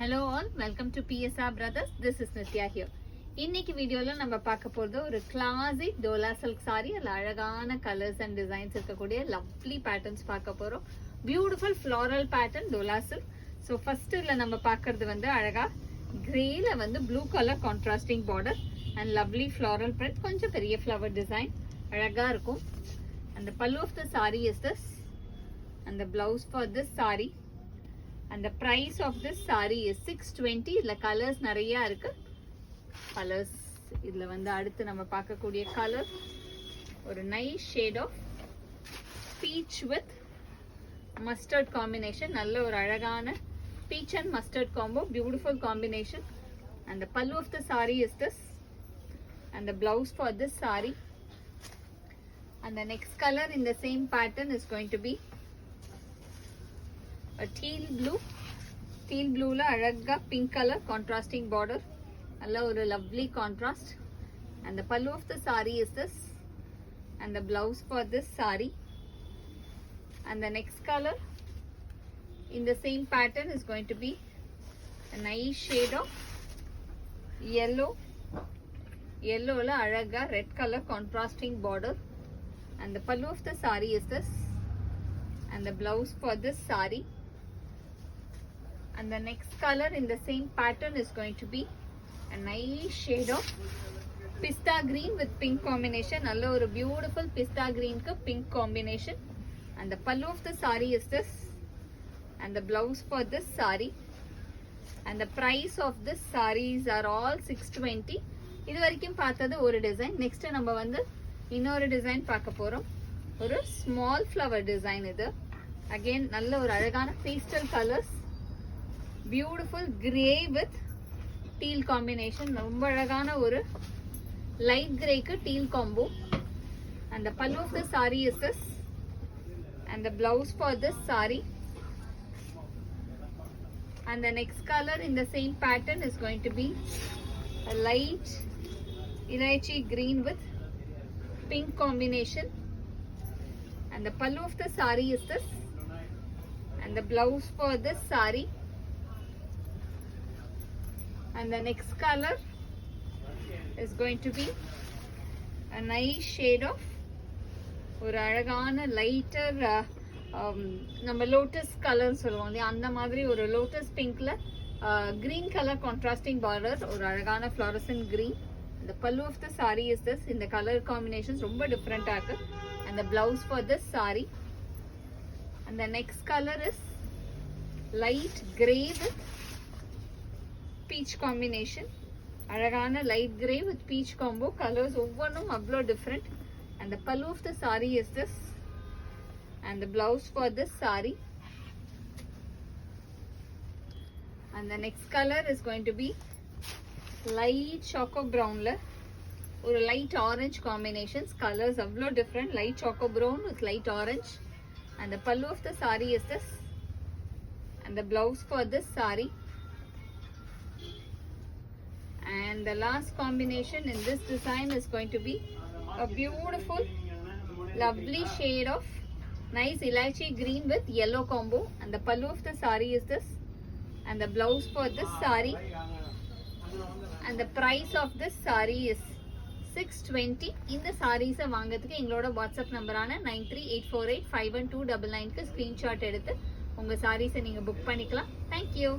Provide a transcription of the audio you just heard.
Hello all, welcome to PSR Brothers. This is Nitya here. இன்னைக்கு வீடியோல நம்ம பார்க்க போறது ஒரு கிளாசிக் டோலா சில்க் saree. அதுல அழகான கலர்ஸ் அண்ட் டிசைன்ஸ் இருக்கக்கூடிய லவ்லி பேட்டர்ன்ஸ் பார்க்க போறோம். Beautiful floral pattern Dola silk. So first இதுல நம்ம பார்க்கறது வந்து அழகா கிரேல வந்து blue colour contrasting border and lovely floral print, கொஞ்சம் பெரிய ஃப்ளவர் டிசைன் அழகா இருக்கும். And the pallu of the saree is this, and the blouse for this saree. And the price of this saree is 620. இதுல colours நிறைய இருக்கு. Colours இதுல வந்து அடுத்து நம்ம பார்க்கக்கூடிய கலர் ஒரு nice shade of peach with mustard combination. நல்ல ஒரு அழகான peach and mustard combo, beautiful combination. And the pallu of the saree is this, and the blouse for this saree. And the next color in the same pattern is going to be a teal blue. Teal blue la alaga pink color contrasting border, alla oru lovely contrast. And the pallu of the saree is this, and the blouse for this saree. And the next color in the same pattern is going to be a nice shade of yellow. Yellow la alaga red color contrasting border. And the pallu of the saree is this, and the blouse for this saree. And the next color in the same pattern is going to be a nice shade of pista green with pink combination. Alla oru beautiful pista green ku pink combination. And the pallu of the saree is this, and the blouse for this saree. And the price of this sarees are all 620. இது வரைக்கும் பார்த்தது ஒரு design. Next நம்ம வந்து இன்னொரு design பார்க்க போறோம். ஒரு ஸ்மால் ஃப்ளவர் டிசைன். இது அகைன் நல்ல ஒரு அழகான pastel colours, beautiful grey with teal combination. ரொம்ப அழகான ஒரு லைட் கிரேக்கு teal combo. And the pallu of the saree is this, and the blouse for this saree. And the next color in the same pattern is going to be a light elaichi green with pink combination. And the pallu of the saree is this, and the blouse for this saree. And the next color is going to be a nice shade of ஒரு அழகான lighter நம்ம lotus colour சொல்லுவோம், அந்த மாதிரி ஒரு lotus பிங்க்ல green colour contrasting border, ஒரு அழகான fluorescent green. The pallu of the saree is this. இந்த கலர் காம்பினேஷன்ஸ் ரொம்ப டிஃப்ரெண்டா இருக்கு. And the blouse for this saree. And the next color is light gray with peach combination. அழகான light gray with peach combo. Colours ஒவ்வொன்றும் அவ்வளோ different. And the pallu of the saree is this, and the blouse for this saree. And the next color is going to be light choco brown la or light orange combinations. Colors avlo different, light choco brown with light orange. And the pallu of the saree is this, and the blouse for this saree. And the last combination in this design is going to be a beautiful lovely shade of nice elaichi green with yellow combo. And the pallu of the saree is this, and the blouse for this saree. And the price of this saree is 620. இந்த sarees வாங்கிறதுக்கு எங்களோட WhatsApp நம்பரான 9384851299க்கு screenshot எடுத்து உங்க sarees நீங்க book பண்ணிக்கலாம். Thank you.